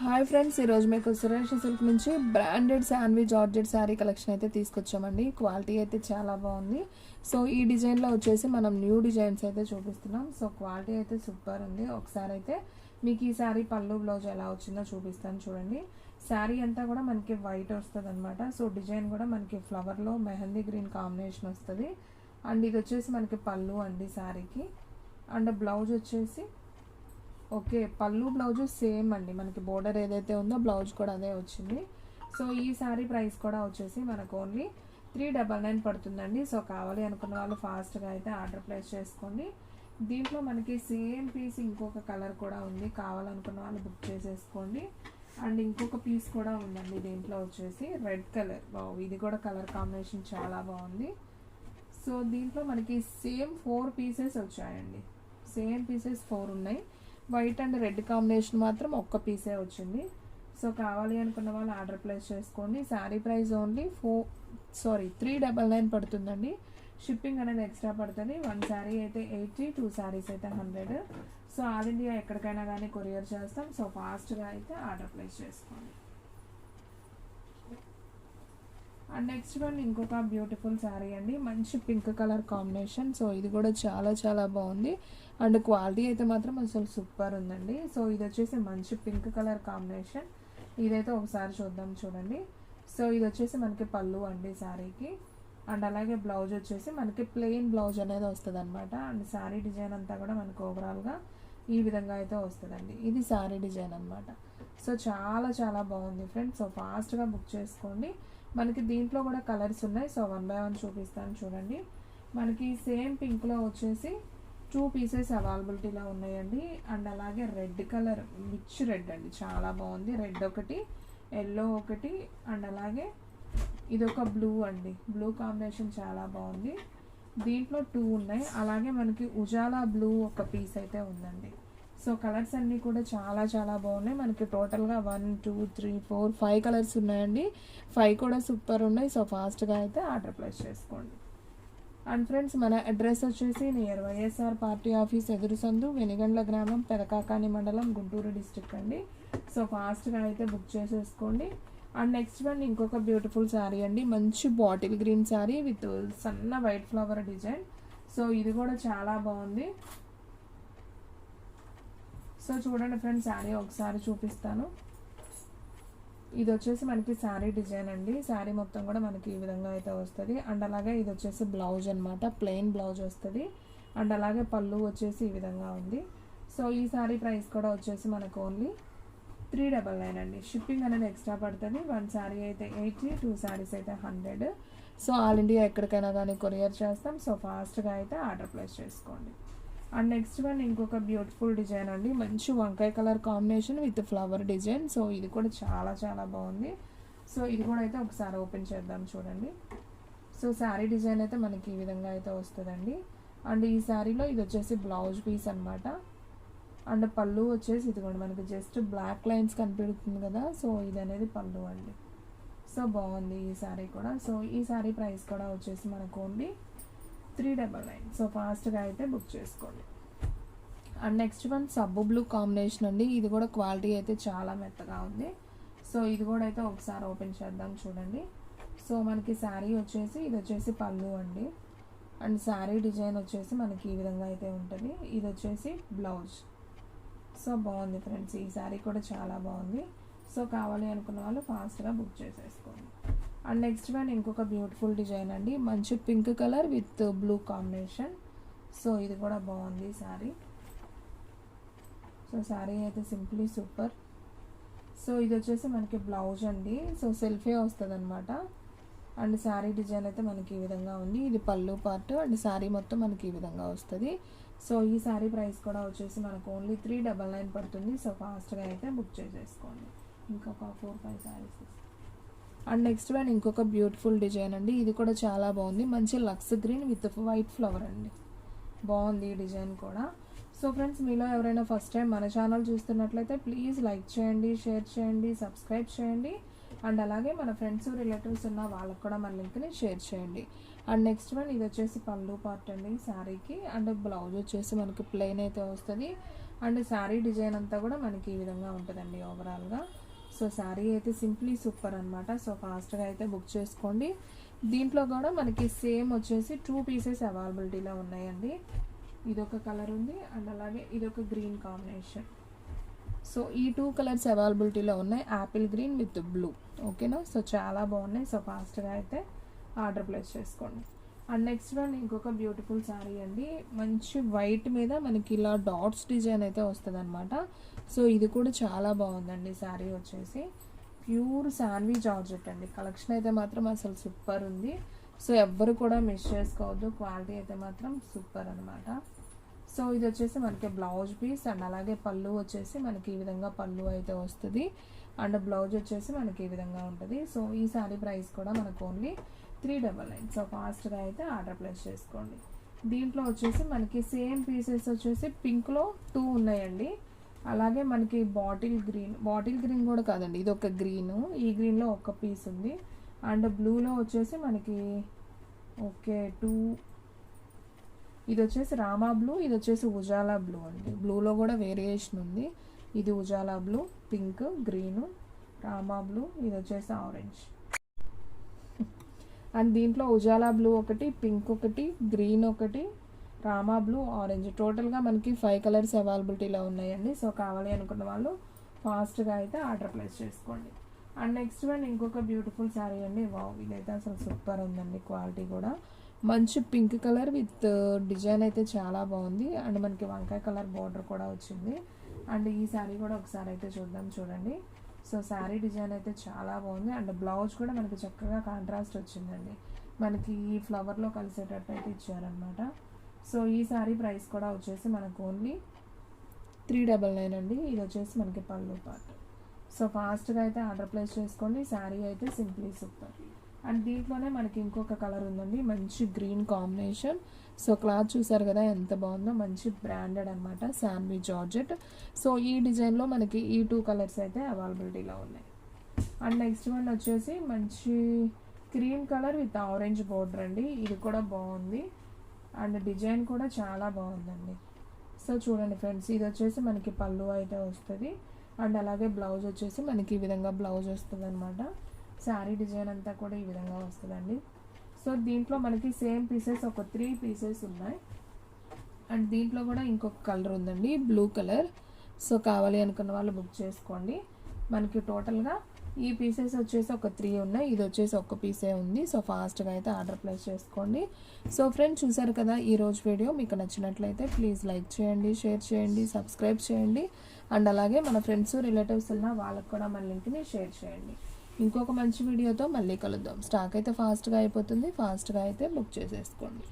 Hi friends, ఈరోజు మీకు Suresh silk నుంచి branded sandwich georgette sari collection అయితే తీసుకొచ్చామండి. క్వాలిటీ అయితే చాలా బాగుంది. సో ఈ డిజైన్లో వచ్చేసి మనం న్యూ డిజైన్స్ అయితే చూపిస్తున్నాం. సో క్వాలిటీ అయితే సూపర్ ఉంది. ఒకసారి అయితే మీకు ఈ శారీ పళ్ళు బ్లౌజ్ ఎలా వచ్చిందో చూపిస్తాను చూడండి. శారీ అంతా కూడా మనకి వైట్ వస్తుంది అనమాట. సో డిజైన్ కూడా మనకి ఫ్లవర్లో మెహందీ గ్రీన్ కాంబినేషన్ వస్తుంది. అండ్ ఇది వచ్చేసి మనకి పళ్ళు అండి శారీకి. అండ్ బ్లౌజ్ వచ్చేసి ఓకే, పళ్ళు బ్లౌజ్ సేమ్ అండి. మనకి బోర్డర్ ఏదైతే ఉందో బ్లౌజ్ కూడా అదే వచ్చింది. సో ఈ శారీ ప్రైస్ కూడా వచ్చేసి మనకు ఓన్లీ 399 పడుతుందండి. సో కావాలి అనుకున్న వాళ్ళు ఫాస్ట్గా అయితే ఆర్డర్ ప్లేస్ చేసుకోండి. దీంట్లో మనకి సేమ్ పీస్ ఇంకొక కలర్ కూడా ఉంది. కావాలనుకున్న వాళ్ళు బుక్ చేసేసుకోండి. అండ్ ఇంకొక పీస్ కూడా ఉందండి దీంట్లో వచ్చేసి రెడ్ కలర్. ఇది కూడా కలర్ కాంబినేషన్ చాలా బాగుంది. సో దీంట్లో మనకి సేమ్ 4 పీసెస్ వచ్చాయండి. సేమ్ పీసెస్ 4 ఉన్నాయి. వైట్ అండ్ రెడ్ కాంబినేషన్ మాత్రం ఒక్క పీసే వచ్చింది. సో కావాలి అనుకున్న వాళ్ళు ఆర్డర్ ప్లేస్ చేసుకోండి. శారీ ప్రైస్ ఓన్లీ 399 పడుతుందండి. షిప్పింగ్ అనేది ఎక్స్ట్రా పడుతుంది. 1 శారీ అయితే 80, 2 శారీస్ అయితే 100. సో ఆల్ ఇండియా ఎక్కడికైనా కానీ కొరియర్ చేస్తాం. సో ఫాస్ట్గా అయితే ఆర్డర్ ప్లేస్ చేసుకోండి. అండ్ నెక్స్ట్ వన్ ఇంకొక బ్యూటిఫుల్ శారీ అండి. మంచి పింక్ కలర్ కాంబినేషన్. సో ఇది కూడా చాలా చాలా బాగుంది. అండ్ క్వాలిటీ అయితే మాత్రం అసలు సూపర్ ఉందండి. సో ఇది వచ్చేసి మంచి పింక్ కలర్ కాంబినేషన్. ఇదైతే ఒకసారి చూద్దాం చూడండి. సో ఇది వచ్చేసి మనకి పళ్ళు అండి శారీకి. అండ్ అలాగే బ్లౌజ్ వచ్చేసి మనకి ప్లెయిన్ బ్లౌజ్ అనేది వస్తుంది అనమాట. అండ్ శారీ డిజైన్ అంతా కూడా మనకు ఓవరాల్గా ఈ విధంగా అయితే వస్తుందండి. ఇది శారీ డిజైన్ అనమాట. సో చాలా చాలా బాగుంది ఫ్రెండ్స్. సో ఫాస్ట్గా బుక్ చేసుకోండి. మనకి దీంట్లో కూడా కలర్స్ ఉన్నాయి. సో 1 by 1 చూపిస్తాను చూడండి. మనకి సేమ్ పింక్లో వచ్చేసి 2 పీసెస్ అవైలబిలిటీలో ఉన్నాయండి. అండ్ అలాగే రెడ్ కలర్, రిచ్ రెడ్ అండి, చాలా బాగుంది. రెడ్ ఒకటి, ఎల్లో ఒకటి, అండ్ అలాగే ఇదొక బ్లూ అండి. బ్లూ కాంబినేషన్ చాలా బాగుంది. దీంట్లో 2 ఉన్నాయి. అలాగే మనకి ఉజాలా బ్లూ ఒక పీస్ అయితే ఉందండి. సో కలర్స్ అన్నీ కూడా చాలా చాలా బాగున్నాయి. మనకి టోటల్గా 1, 2, 3, 4, 5 కలర్స్ ఉన్నాయండి. 5 కూడా సూపర్ ఉన్నాయి. సో ఫాస్ట్గా అయితే ఆర్డర్ ప్లేస్ చేసుకోండి. అండ్ ఫ్రెండ్స్, మన అడ్రస్ వచ్చేసి నియర్ వైఎస్ఆర్ పార్టీ ఆఫీస్ ఎదురు సందు, వెనిగండ్ల గ్రామం, పెదకాకాని మండలం, గుంటూరు డిస్ట్రిక్ట్ అండి. సో ఫాస్ట్గా అయితే బుక్ చేసేసుకోండి. అండ్ నెక్స్ట్ వన్ ఇంకొక బ్యూటిఫుల్ శారీ అండి. మంచి బాటిల్ గ్రీన్ శారీ విత్ సన్న వైట్ ఫ్లవర్ డిజైన్. సో ఇది కూడా చాలా బాగుంది. సో చూడండి ఫ్రెండ్స్, శారీ ఒకసారి చూపిస్తాను. ఇది వచ్చేసి మనకి శారీ డిజైన్ అండి. శారీ మొత్తం కూడా మనకి ఈ విధంగా అయితే వస్తుంది. అండ్ అలాగే ఇది వచ్చేసి బ్లౌజ్ అనమాట. ప్లెయిన్ బ్లౌజ్ వస్తుంది. అండ్ అలాగే పళ్ళు వచ్చేసి ఈ విధంగా ఉంది. సో ఈ శారీ ప్రైస్ కూడా వచ్చేసి మనకు ఓన్లీ 399 అండి. షిప్పింగ్ అనేది ఎక్స్ట్రా పడుతుంది. 1 శారీ అయితే 80, 2 శారీస్ అయితే 100. సో ఆల్ ఇండియా ఎక్కడికైనా కానీ కొరియర్ చేస్తాం. సో ఫాస్ట్గా అయితే ఆర్డర్ ప్లేస్ చేసుకోండి. అండ్ నెక్స్ట్ వన్ ఇంకొక బ్యూటిఫుల్ డిజైన్ అండి. మంచి వంకాయ colour combination with flower design. So ఇది కూడా చాలా చాలా బాగుంది. సో ఇది కూడా అయితే ఒకసారి ఓపెన్ చేద్దాం చూడండి. సో శారీ డిజైన్ అయితే మనకి ఈ విధంగా అయితే వస్తుందండి. అండ్ ఈ శారీలో ఇది వచ్చేసి బ్లౌజ్ పీస్ అనమాట. అండ్ పళ్ళు వచ్చేసి ఇది కూడా మనకి జస్ట్ బ్లాక్ లైన్స్ కనిపెడుతుంది కదా. సో ఇది అనేది పళ్ళు అండి. సో బాగుంది ఈ శారీ కూడా. సో ఈ శారీ ప్రైస్ కూడా వచ్చేసి మనకు ఓన్లీ 399. సో ఫాస్ట్గా అయితే బుక్ చేసుకోండి. అండ్ నెక్స్ట్ వన్ సబ్బు బ్లూ కాంబినేషన్ అండి. ఇది కూడా క్వాలిటీ అయితే చాలా మెత్తగా ఉంది. సో ఇది కూడా అయితే ఒకసారి ఓపెన్ చేద్దాం చూడండి. సో మనకి శారీ వచ్చేసి ఇది వచ్చేసి పళ్ళు అండి. అండ్ శారీ డిజైన్ వచ్చేసి మనకి ఈ విధంగా అయితే ఉంటుంది. ఇది వచ్చేసి బ్లౌజ్. సో బాగుంది ఫ్రెండ్స్, ఈ శారీ కూడా చాలా బాగుంది. సో కావాలి అనుకున్న వాళ్ళు ఫాస్ట్గా బుక్ చేసేసుకోండి. అండ్ నెక్స్ట్ వన్ ఇంకొక బ్యూటిఫుల్ డిజైన్ అండి. మంచి pink colour with blue combination. So ఇది కూడా బాగుంది శారీ. సో శారీ అయితే సింప్లీ సూపర్. సో ఇది వచ్చేసి మనకి బ్లౌజ్ అండి. సో సెల్ఫే వస్తుంది అనమాట. అండ్ శారీ డిజైన్ అయితే మనకి ఈ విధంగా ఉంది. ఇది పళ్ళు పార్ట్. అండ్ శారీ మొత్తం మనకి ఈ విధంగా వస్తుంది. సో ఈ శారీ ప్రైస్ కూడా వచ్చేసి మనకు ఓన్లీ 399 పడుతుంది. సో ఫాస్ట్గా అయితే బుక్ చేసేసుకోండి. ఇంకొక 4, 5 శారీస్. అండ్ నెక్స్ట్ వన్ ఇంకొక బ్యూటిఫుల్ డిజైన్ అండి. ఇది కూడా చాలా బాగుంది. మంచి లక్స్ గ్రీన్ విత్ వైట్ ఫ్లవర్ అండి. బాగుంది ఈ డిజైన్ కూడా. సో ఫ్రెండ్స్, మీలో ఎవరైనా ఫస్ట్ టైం మన ఛానల్ చూస్తున్నట్లయితే ప్లీజ్ లైక్ చేయండి, షేర్ చేయండి, సబ్స్క్రైబ్ చేయండి. అండ్ అలాగే మన ఫ్రెండ్స్ రిలేటివ్స్ ఉన్న వాళ్ళకు కూడా మన లింక్ని షేర్ చేయండి. అండ్ నెక్స్ట్ వన్ ఇది వచ్చేసి పళ్ళు పార్ట్ అండి శారీకి. అండ్ బ్లౌజ్ వచ్చేసి మనకి ప్లెయిన్ అయితే వస్తుంది. అండ్ శారీ డిజైన్ అంతా కూడా మనకి ఈ విధంగా ఉంటుందండి ఓవరాల్గా. సో శారీ అయితే సింప్లీ సూపర్ అనమాట. సో ఫాస్ట్గా అయితే బుక్ చేసుకోండి. దీంట్లో కూడా మనకి సేమ్ వచ్చేసి 2 పీసెస్ అవైలబిలిటీలో ఉన్నాయండి. ఇదొక కలర్ ఉంది అండ్ అలాగే ఇదొక గ్రీన్ కాంబినేషన్. సో ఈ 2 కలర్స్ అవైలబిలిటీలో ఉన్నాయి, యాపిల్ గ్రీన్ విత్ బ్లూ. ఓకేనా. సో చాలా బాగున్నాయి. సో ఫాస్ట్గా అయితే ఆర్డర్ ప్లేస్ చేసుకోండి. అండ్ నెక్స్ట్ వన్ ఇంకొక బ్యూటిఫుల్ శారీ అండి. మంచి వైట్ మీద మనకి ఇలా డాట్స్ డిజైన్ అయితే వస్తుంది అనమాట. సో ఇది కూడా చాలా బాగుందండి. శారీ వచ్చేసి ప్యూర్ శాన్వీ జార్జెట్ అండి. కలెక్షన్ అయితే మాత్రం అసలు సూపర్ ఉంది. సో ఎవ్వరు కూడా మిస్ చేసుకోవద్దు. క్వాలిటీ అయితే మాత్రం సూపర్ అనమాట. సో ఇది వచ్చేసి మనకి బ్లౌజ్ పీస్ అండ్ అలాగే పళ్ళు వచ్చేసి మనకి ఈ విధంగా పళ్ళు అయితే వస్తుంది అండ్ బ్లౌజ్ వచ్చేసి మనకి ఈ విధంగా ఉంటుంది. సో ఈ శారీ ప్రైస్ కూడా మనకు ఓన్లీ 399. సో ఫాస్ట్గా అయితే ఆర్డర్ ప్లేస్ చేసుకోండి. దీంట్లో వచ్చేసి మనకి సేమ్ పీసెస్ వచ్చేసి పింక్లో 2 ఉన్నాయండి. అలాగే మనకి బాటిల్ గ్రీన్ కూడా కాదండి, ఇది ఒక గ్రీను. ఈ గ్రీన్లో ఒక పీస్ ఉంది అండ్ బ్లూలో వచ్చేసి మనకి ఓకే 2. ఇది వచ్చేసి రామా బ్లూ, ఇది వచ్చేసి ఉజాలా బ్లూ అండి. బ్లూలో కూడా వేరియేషన్ ఉంది. ఇది Ujala blue, pink, green, Rama blue, ఇది వచ్చేసి ఆరెంజ్. అండ్ దీంట్లో ఉజాలా బ్లూ ఒకటి, పింక్ ఒకటి, గ్రీన్ ఒకటి, రామా బ్లూ, ఆరెంజ్. టోటల్గా మనకి 5 కలర్స్ అవైలబిలిటీలో ఉన్నాయండి. సో కావాలి అనుకున్న వాళ్ళు ఫాస్ట్గా అయితే ఆర్డర్ ప్లేస్ చేసుకోండి. అండ్ నెక్స్ట్ వన్ ఇంకొక బ్యూటిఫుల్ శారీ అండి. వావ్, ఇదైతే అసలు సూపర్ ఉందండి. క్వాలిటీ కూడా మంచి పింక్ కలర్ విత్ డిజైన్ అయితే చాలా బాగుంది అండ్ మనకి వంకాయ కలర్ బార్డర్ కూడా వచ్చింది. అండ్ ఈ శారీ కూడా ఒకసారి అయితే చూద్దాం, చూడండి. సో శారీ డిజైన్ అయితే చాలా బాగుంది అండ్ బ్లౌజ్ కూడా మనకి చక్కగా కాంట్రాస్ట్ వచ్చిందండి. మనకి ఈ ఫ్లవర్లో కలిసేటట్టు అయితే ఇచ్చారనమాట. సో ఈ శారీ ప్రైస్ కూడా వచ్చేసి మనకు ఓన్లీ 399 అండి. ఇది వచ్చేసి మనకి పళ్ళు పార్ట్. సో ఫాస్ట్గా అయితే ఆర్డర్ ప్లేస్ చేసుకోండి. శారీ అయితే సింప్లీ సూపర్. అండ్ దీంట్లోనే మనకి ఇంకొక కలర్ ఉందండి, మంచి గ్రీన్ కాంబినేషన్. సో క్లాత్ చూసారు కదా ఎంత బాగుందో, మంచి బ్రాండెడ్ అనమాట, శాన్వీ జార్జెట్. సో ఈ డిజైన్లో మనకి ఈ 2 కలర్స్ అయితే అవైలబిలిటీలో ఉన్నాయి. అండ్ నెక్స్ట్ వన్ వచ్చేసి మంచి cream colour with orange border అండి. ఇది కూడా బాగుంది అండ్ డిజైన్ కూడా చాలా బాగుందండి. సో చూడండి ఫ్రెండ్స్, ఇది వచ్చేసి మనకి పళ్ళు అయితే వస్తుంది అండ్ అలాగే బ్లౌజ్ వచ్చేసి మనకి ఈ విధంగా బ్లౌజ్ వస్తుంది అనమాట. శారీ డిజైన్ అంతా కూడా ఈ విధంగా వస్తుందండి. సో దీంట్లో మనకి సేమ్ పీసెస్ ఒక 3 పీసెస్ ఉన్నాయి అండ్ దీంట్లో కూడా ఇంకొక కలర్ ఉందండి, బ్లూ కలర్. సో కావాలి అనుకున్న వాళ్ళు బుక్ చేసుకోండి. మనకి టోటల్గా ఈ పీసెస్ వచ్చేసి ఒక 3 ఉన్నాయి, ఇది వచ్చేసి ఒక పీసే ఉంది. సో ఫాస్ట్గా అయితే ఆర్డర్ ప్లేస్ చేసుకోండి. సో ఫ్రెండ్స్ చూసారు కదా ఈ రోజు వీడియో. మీకు నచ్చినట్లయితే ప్లీజ్ లైక్ చేయండి, షేర్ చేయండి, సబ్స్క్రైబ్ చేయండి అండ్ అలాగే మన ఫ్రెండ్స్ రిలేటివ్స్ ఉన్న వాళ్ళకి కూడా మన లింక్ని షేర్ చేయండి. ఇంకొక మంచి వీడియోతో మళ్ళీ కలుద్దాం. స్టాక్ అయితే ఫాస్ట్గా అయిపోతుంది, ఫాస్ట్గా అయితే బుక్ చేసేసుకోండి.